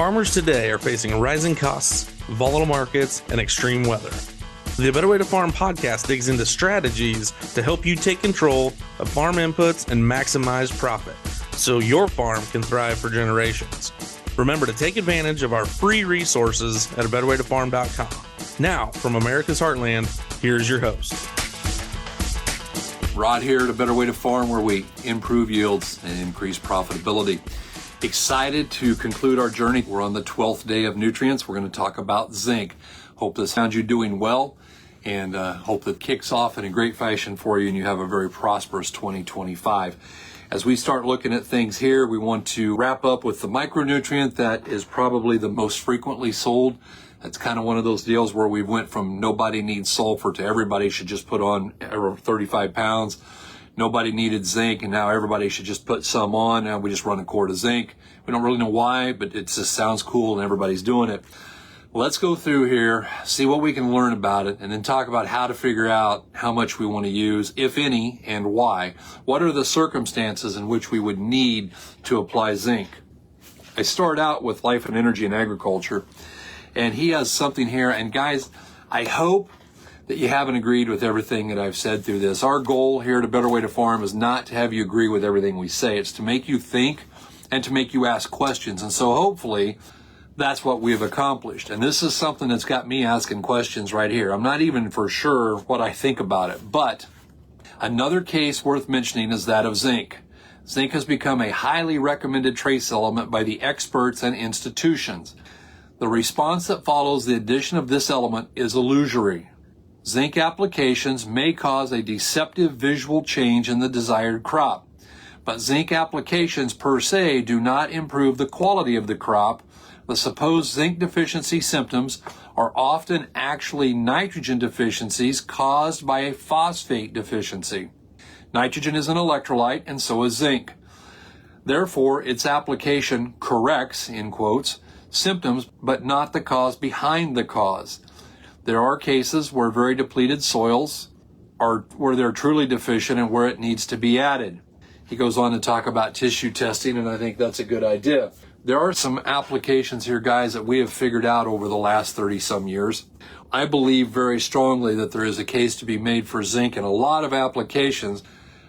Farmers today are facing rising costs, volatile markets, and extreme weather. The Better Way to Farm podcast digs into strategies to help you take control of farm inputs and maximize profit so your farm can thrive for generations. Remember to take advantage of our free resources at abetterwaytofarm.com. Now, from America's Heartland, here's your host. Rod here at A Better Way to Farm, where we improve yields and increase profitability. Excited to conclude our journey. We're on the 12th day of nutrients. We're going to talk about zinc. Hope this found you doing well, and hope that kicks off in a great fashion for you and you have a very prosperous 2025. As we start looking at things here, we want to wrap up with the micronutrient that is probably the most frequently sold. That's kind of one of those deals where we went from nobody needs sulfur to everybody should just put on 35 pounds. Nobody needed zinc, and now everybody should just put some on. Now we just run a quart of zinc. We don't really know why, but it just sounds cool and everybody's doing it. Let's go through here, see what we can learn about it, and then talk about how to figure out how much we want to use, if any, and why. What are the circumstances in which we would need to apply zinc? I start out with Life and Energy in Agriculture, and he has something here. And guys, I hope that you haven't agreed with everything that I've said through this. Our goal here at A Better Way to Farm is not to have you agree with everything we say. It's to make you think and to make you ask questions. And so hopefully that's what we've accomplished. And this is something that's got me asking questions right here. I'm not even for sure what I think about it. But another case worth mentioning is that of zinc. Zinc has become a highly recommended trace element by the experts and institutions. The response that follows the addition of this element is illusory. Zinc applications may cause a deceptive visual change in the desired crop, but zinc applications per se do not improve the quality of the crop. The supposed zinc deficiency symptoms are often actually nitrogen deficiencies caused by a phosphate deficiency. Nitrogen is an electrolyte, and so is zinc. Therefore, its application corrects, in quotes, symptoms, but not the cause behind the cause. There are cases where very depleted soils are where they're truly deficient and where it needs to be added. He goes on to talk about tissue testing, and I think that's a good idea. There are some applications here, guys, that we have figured out over the last 30-some years. I believe very strongly that there is a case to be made for zinc in a lot of applications.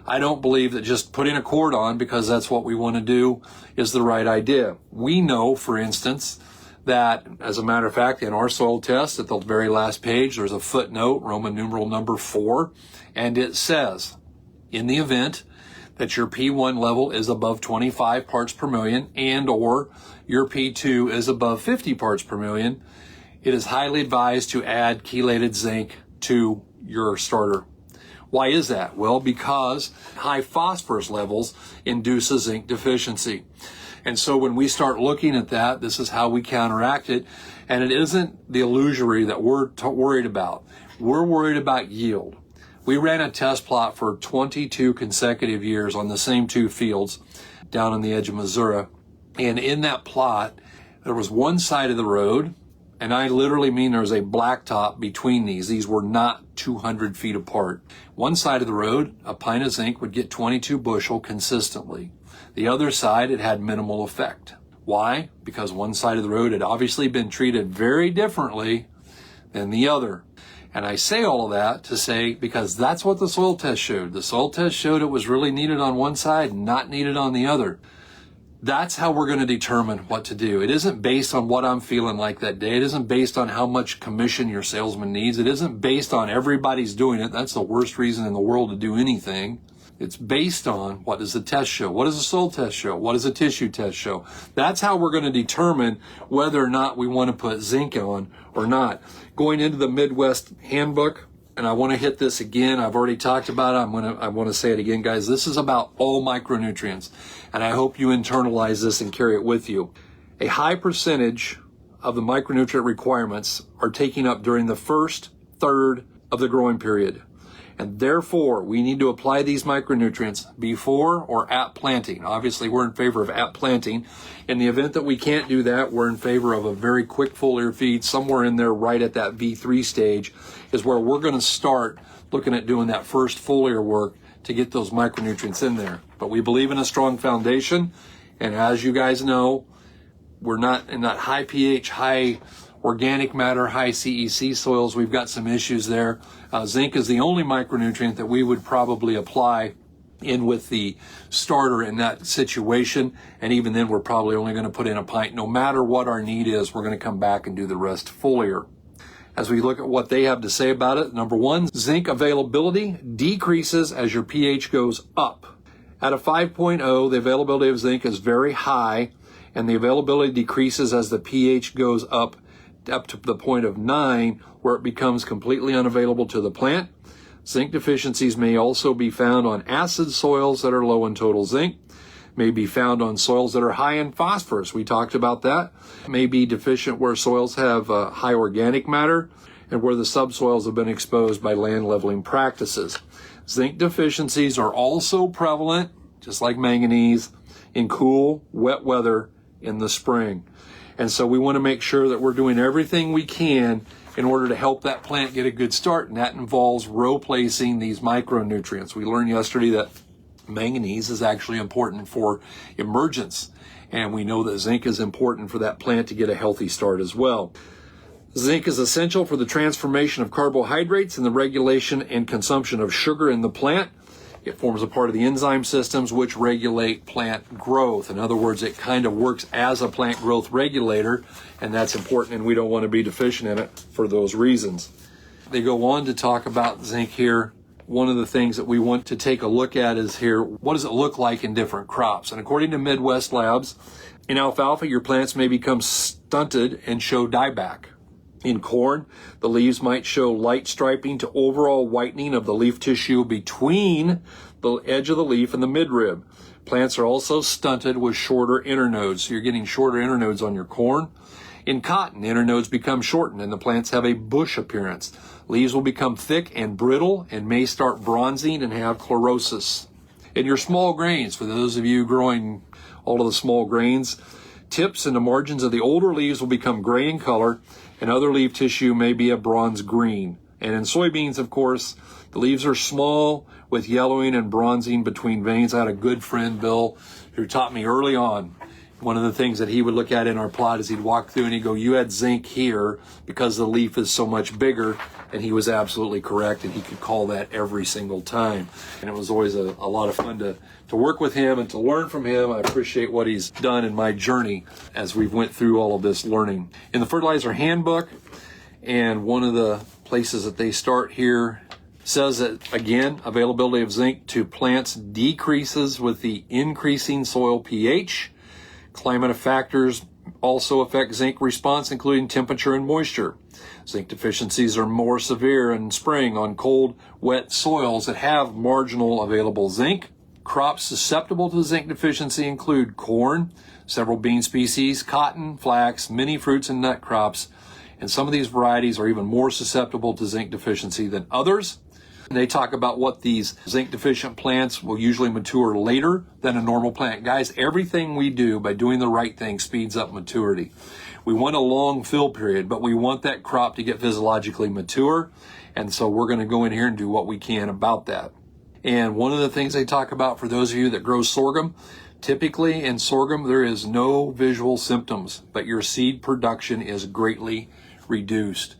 I don't believe that just putting a quart on because that's what we want to do is the right idea. We know, for instance, that, as a matter of fact, in our soil test, at the very last page, there's a footnote, Roman numeral number 4, and it says, in the event that your P1 level is above 25 parts per million and or your P2 is above 50 parts per million, it is highly advised to add chelated zinc to your starter. Why is that? Well, because high phosphorus levels induce a zinc deficiency. And so when we start looking at that, this is how we counteract it. And it isn't the illusory that we're worried about. We're worried about yield. We ran a test plot for 22 consecutive years on the same two fields down on the edge of Missouri. And in that plot, there was one side of the road, and I literally mean there was a blacktop between these. These were not 200 feet apart. One side of the road, a pint of zinc would get 22 bushel consistently. The other side, it had minimal effect. Why? Because one side of the road had obviously been treated very differently than the other. And I say all of that to say, because that's what the soil test showed. The soil test showed it was really needed on one side, not needed on the other. That's how we're going to determine what to do. It isn't based on what I'm feeling like that day. It isn't based on how much commission your salesman needs. It isn't based on everybody's doing it. That's the worst reason in the world to do anything. It's based on what does the test show? What does the soil test show? What does the tissue test show? That's how we're going to determine whether or not we want to put zinc on or not. Going into the Midwest Handbook, and I want to hit this again. I've already talked about it. I want to say it again, guys. This is about all micronutrients, and I hope you internalize this and carry it with you. A high percentage of the micronutrient requirements are taken up during the first third of the growing period. And therefore, we need to apply these micronutrients before or at planting. Obviously, we're in favor of at planting. In the event that we can't do that, we're in favor of a very quick foliar feed. Somewhere in there, right at that V3 stage, is where we're going to start looking at doing that first foliar work to get those micronutrients in there. But we believe in a strong foundation. And as you guys know, we're not in that high pH, high organic matter, high CEC soils. We've got some issues there. Zinc is the only micronutrient that we would probably apply in with the starter in that situation. And even then, we're probably only going to put in a pint. No matter what our need is, we're going to come back and do the rest foliar. As we look at what they have to say about it, number one, zinc availability decreases as your pH goes up. At a 5.0, the availability of zinc is very high, and the availability decreases as the pH goes up to the point of 9, where it becomes completely unavailable to the plant. Zinc deficiencies may also be found on acid soils that are low in total zinc, may be found on soils that are high in phosphorus. We talked about that. May be deficient where soils have high organic matter and where the subsoils have been exposed by land leveling practices. Zinc deficiencies are also prevalent, just like manganese, in cool, wet weather in the spring. And so we want to make sure that we're doing everything we can in order to help that plant get a good start, and that involves row placing these micronutrients. We learned yesterday that manganese is actually important for emergence, and we know that zinc is important for that plant to get a healthy start as well. Zinc is essential for the transformation of carbohydrates and the regulation and consumption of sugar in the plant. It forms a part of the enzyme systems which regulate plant growth. In other words, it kind of works as a plant growth regulator, and that's important, and we don't want to be deficient in it for those reasons. They go on to talk about zinc here. One of the things that we want to take a look at is here, what does it look like in different crops? And according to Midwest Labs, in alfalfa, your plants may become stunted and show dieback. In corn, the leaves might show light striping to overall whitening of the leaf tissue between the edge of the leaf and the midrib. Plants are also stunted with shorter internodes, so you're getting shorter internodes on your corn. In cotton, internodes become shortened and the plants have a bush appearance. Leaves will become thick and brittle and may start bronzing and have chlorosis. In your small grains, for those of you growing all of the small grains, tips and the margins of the older leaves will become gray in color, and other leaf tissue may be a bronze green. And in soybeans, of course, the leaves are small with yellowing and bronzing between veins. I had a good friend, Bill, who taught me early on. One of the things that he would look at in our plot is he'd walk through and he'd go, you had zinc here because the leaf is so much bigger. And he was absolutely correct, and he could call that every single time. And it was always a lot of fun to work with him and to learn from him. I appreciate what he's done in my journey as we've went through all of this learning. In the fertilizer handbook, and one of the places that they start here says that, again, availability of zinc to plants decreases with the increasing soil pH. Climate factors also affect zinc response, including temperature and moisture. Zinc deficiencies are more severe in spring on cold, wet soils that have marginal available zinc. Crops susceptible to zinc deficiency include corn, several bean species, cotton, flax, many fruits and nut crops, and some of these varieties are even more susceptible to zinc deficiency than others. And they talk about what these zinc deficient plants will usually mature later than a normal plant. Guys, everything we do by doing the right thing speeds up maturity. We want a long fill period, but we want that crop to get physiologically mature. And so we're going to go in here and do what we can about that. And one of the things they talk about for those of you that grow sorghum, typically in sorghum, there is no visual symptoms, but your seed production is greatly reduced.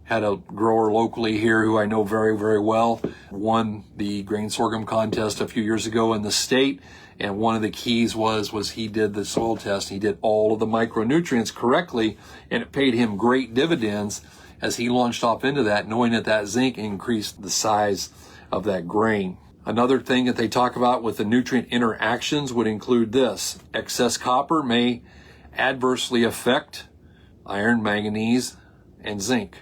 Had a grower locally here who I know very, very well, won the grain sorghum contest a few years ago in the state. And one of the keys was he did the soil test. He did all of the micronutrients correctly, and it paid him great dividends as he launched off into that, knowing that that zinc increased the size of that grain. Another thing that they talk about with the nutrient interactions would include this. Excess copper may adversely affect iron, manganese, and zinc.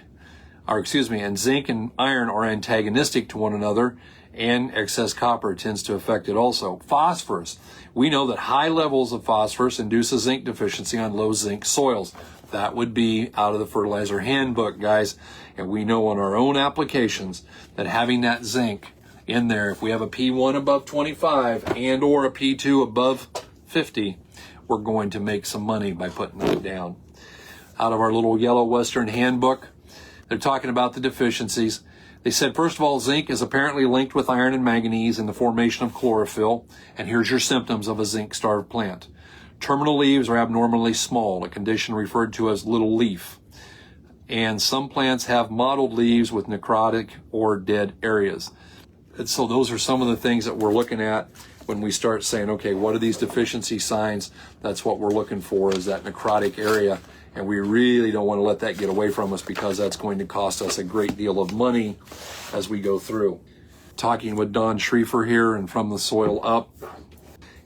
And zinc and iron are antagonistic to one another, and excess copper tends to affect it also. Phosphorus. We know that high levels of phosphorus induces zinc deficiency on low zinc soils. That would be out of the fertilizer handbook, guys. And we know on our own applications that having that zinc in there, if we have a P1 above 25 and or a P2 above 50, we're going to make some money by putting that down. Out of our little yellow Western handbook, they're talking about the deficiencies. They said, first of all, zinc is apparently linked with iron and manganese in the formation of chlorophyll. And here's your symptoms of a zinc-starved plant. Terminal leaves are abnormally small, a condition referred to as little leaf. And some plants have mottled leaves with necrotic or dead areas. And so those are some of the things that we're looking at when we start saying, okay, what are these deficiency signs? That's what we're looking for, is that necrotic area. And we really don't want to let that get away from us, because that's going to cost us a great deal of money as we go through. Talking with Don Schriefer here and From the Soil Up.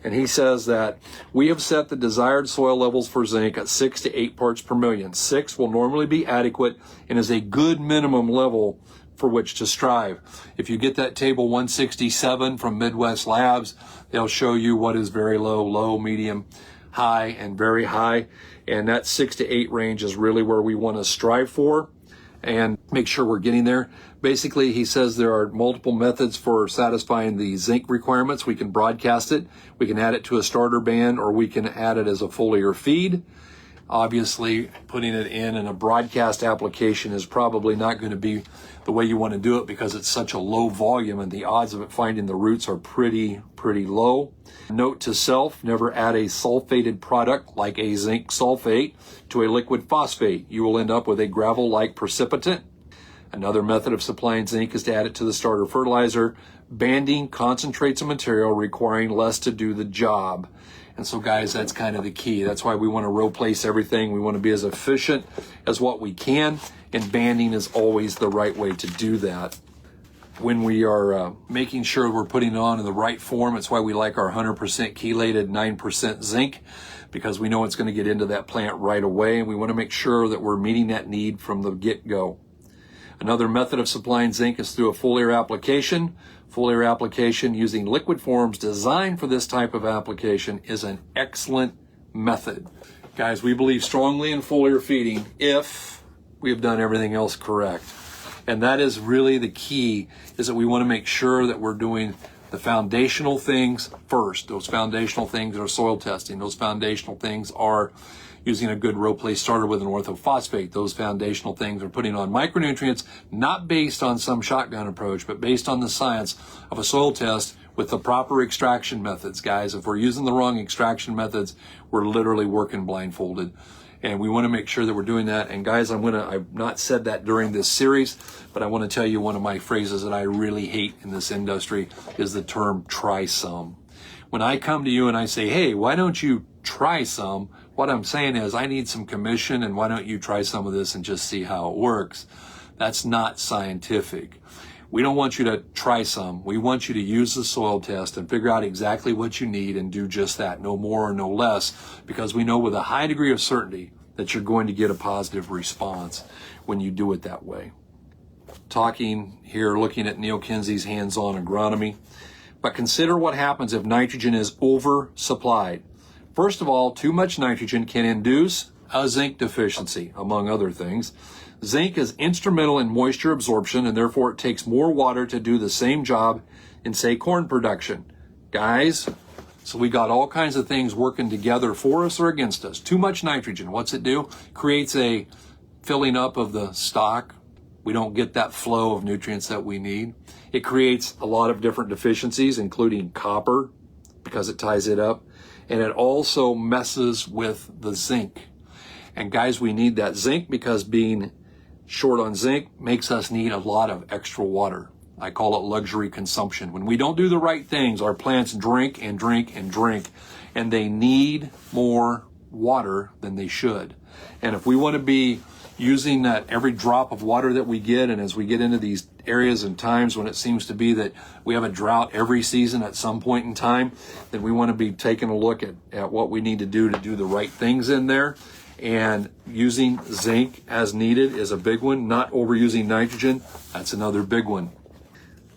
And he says that we have set the desired soil levels for zinc at 6 to 8 parts per million. 6 will normally be adequate and is a good minimum level for which to strive. If you get that table 167 from Midwest Labs, they'll show you what is very low, low, medium, high, and very high. And that 6 to 8 range is really where we want to strive for and make sure we're getting there. Basically, he says there are multiple methods for satisfying the zinc requirements. We can broadcast it, we can add it to a starter band, or we can add it as a foliar feed. Obviously, putting it in a broadcast application is probably not going to be the way you want to do it, because it's such a low volume and the odds of it finding the roots are pretty low. Note to self, never add a sulfated product like a zinc sulfate to a liquid phosphate. You will end up with a gravel-like precipitant. Another method of supplying zinc is to add it to the starter fertilizer. Banding concentrates a material requiring less to do the job. And so, guys, that's kind of the key. That's why we want to row place everything. We want to be as efficient as what we can, and banding is always the right way to do that. When we are making sure we're putting it on in the right form, it's why we like our 100% chelated 9% zinc, because we know it's going to get into that plant right away, and we want to make sure that we're meeting that need from the get-go. Another method of supplying zinc is through a foliar application. Foliar application using liquid forms designed for this type of application is an excellent method. Guys, we believe strongly in foliar feeding if we have done everything else correct. And that is really the key, is that we want to make sure that we're doing the foundational things first. Those foundational things are soil testing. Those foundational things are using a good row place starter with an orthophosphate. Those foundational things are putting on micronutrients, not based on some shotgun approach, but based on the science of a soil test with the proper extraction methods. Guys, if we're using the wrong extraction methods, we're literally working blindfolded. And we want to make sure that we're doing that. And guys, I've not said that during this series, but I want to tell you one of my phrases that I really hate in this industry is the term try some. When I come to you and I say, hey, why don't you try some? What I'm saying is I need some commission, and why don't you try some of this and just see how it works? That's not scientific. We don't want you to try some. We want you to use the soil test and figure out exactly what you need and do just that, no more or no less, because we know with a high degree of certainty that you're going to get a positive response when you do it that way. Talking here, looking at Neil Kinsey's hands-on agronomy, but consider what happens if nitrogen is oversupplied. First of all, too much nitrogen can induce a zinc deficiency, among other things. Zinc is instrumental in moisture absorption, and therefore it takes more water to do the same job in, say, corn production. Guys, so we got all kinds of things working together for us or against us. Too much nitrogen, what's it do? Creates a filling up of the stock. We don't get that flow of nutrients that we need. It creates a lot of different deficiencies, including copper, because it ties it up. And it also messes with the zinc. And guys, we need that zinc because being short on zinc makes us need a lot of extra water. I call it luxury consumption. When we don't do the right things, our plants drink and drink and drink, and they need more water than they should. And if we want to be using that every drop of water that we get, and as we get into these areas and times when it seems to be that we have a drought every season at some point in time, then we want to be taking a look at what we need to do the right things in there. And using zinc as needed is a big one. Not overusing nitrogen, that's another big one.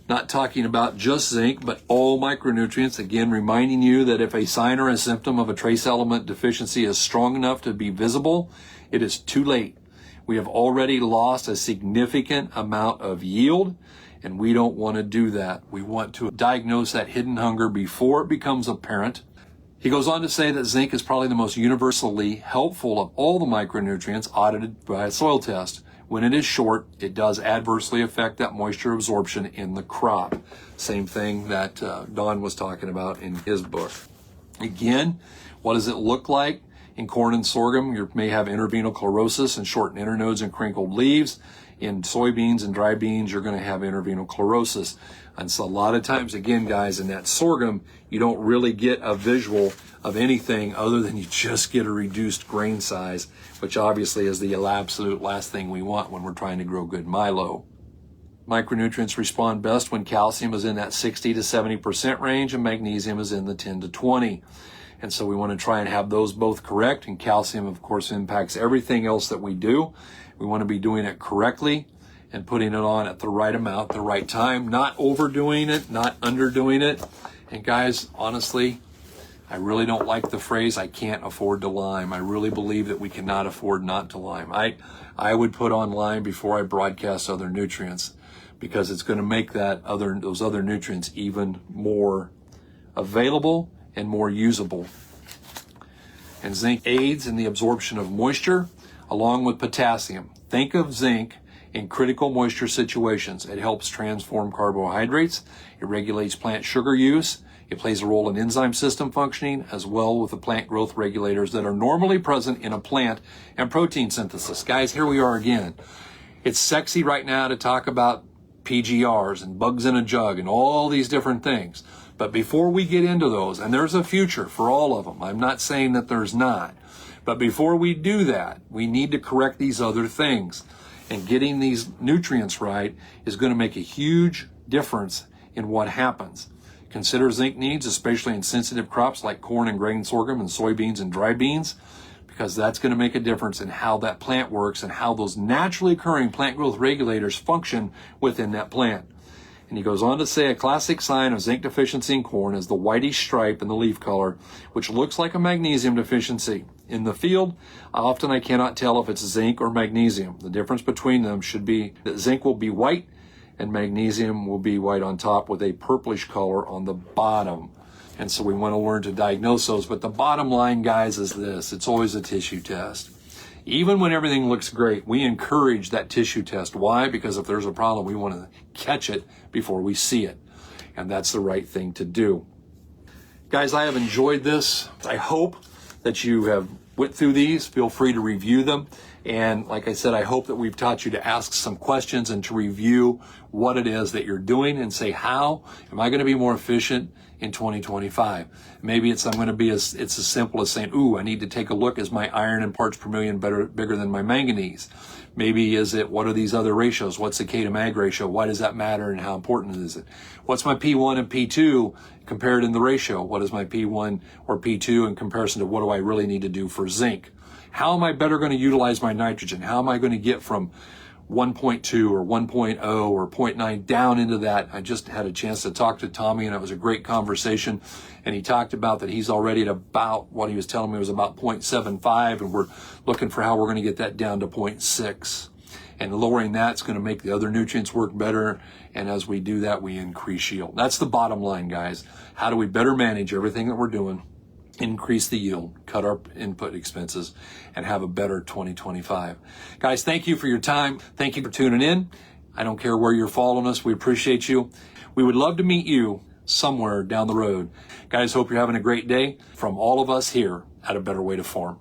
Not talking about just zinc, but all micronutrients. Again, reminding you that if a sign or a symptom of a trace element deficiency is strong enough to be visible, it is too late. We have already lost a significant amount of yield, and we don't want to do that. We want to diagnose that hidden hunger before it becomes apparent. He goes on to say that zinc is probably the most universally helpful of all the micronutrients audited by a soil test. When it is short, it does adversely affect that moisture absorption in the crop. Same thing that Don was talking about in his book. Again, what does it look like? In corn and sorghum, you may have interveinal chlorosis and shortened internodes and crinkled leaves. In soybeans and dry beans, you're going to have interveinal chlorosis. And so a lot of times, again, guys, in that sorghum, you don't really get a visual of anything other than you just get a reduced grain size, which obviously is the absolute last thing we want when we're trying to grow good milo. Micronutrients respond best when calcium is in that 60 to 70% range and magnesium is in the 10 to 20. And so we want to try and have those both correct. And calcium, of course, impacts everything else that we do. We want to be doing it correctly and putting it on at the right amount, the right time, not overdoing it, not underdoing it. And guys, honestly, I really don't like the phrase, I can't afford to lime. I really believe that we cannot afford not to lime. I would put on lime before I broadcast other nutrients, because it's going to make those other nutrients even more available and more usable. And zinc aids in the absorption of moisture along with potassium. Think of zinc in critical moisture situations. It helps transform carbohydrates. It regulates plant sugar use. It plays a role in enzyme system functioning as well with the plant growth regulators that are normally present in a plant and protein synthesis. Guys, here we are again. It's sexy right now to talk about PGRs and bugs in a jug and all these different things. But before we get into those, and there's a future for all of them, I'm not saying that there's not, but before we do that, we need to correct these other things. And getting these nutrients right is going to make a huge difference in what happens. Consider zinc needs, especially in sensitive crops like corn and grain sorghum and soybeans and dry beans, because that's going to make a difference in how that plant works and how those naturally occurring plant growth regulators function within that plant. And he goes on to say a classic sign of zinc deficiency in corn is the whitish stripe in the leaf color, which looks like a magnesium deficiency. In the field, often I cannot tell if it's zinc or magnesium. The difference between them should be that zinc will be white and magnesium will be white on top with a purplish color on the bottom. And so we want to learn to diagnose those. But the bottom line, guys, is this. It's always a tissue test. Even when everything looks great, we encourage that tissue test. Why? Because if there's a problem, we want to catch it before we see it. And that's the right thing to do. Guys, I have enjoyed this. I hope that you have went through these. Feel free to review them. And like I said, I hope that we've taught you to ask some questions and to review what it is that you're doing and say, how am I going to be more efficient in 2025? Maybe it's as simple as saying, ooh, I need to take a look. Is my iron in parts per million bigger than my manganese? Maybe what are these other ratios? What's the K to mag ratio? Why does that matter and how important is it? What's my P1 and P2 compared in the ratio? What is my P1 or P2 in comparison to what do I really need to do for zinc? How am I better going to utilize my nitrogen? How am I going to get from 1.2 or 1.0 or 0.9 down into that? I just had a chance to talk to Tommy, and it was a great conversation. And he talked about that he's already at about, what he was telling me was about 0.75, and we're looking for how we're going to get that down to 0.6. And lowering that's going to make the other nutrients work better. And as we do that, we increase yield. That's the bottom line, guys. How do we better manage everything that we're doing? Increase the yield, cut our input expenses, and have a better 2025. Guys, thank you for your time. Thank you for tuning in. I don't care where you're following us. We appreciate you. We would love to meet you somewhere down the road. Guys, hope you're having a great day. From all of us here at A Better Way to Farm.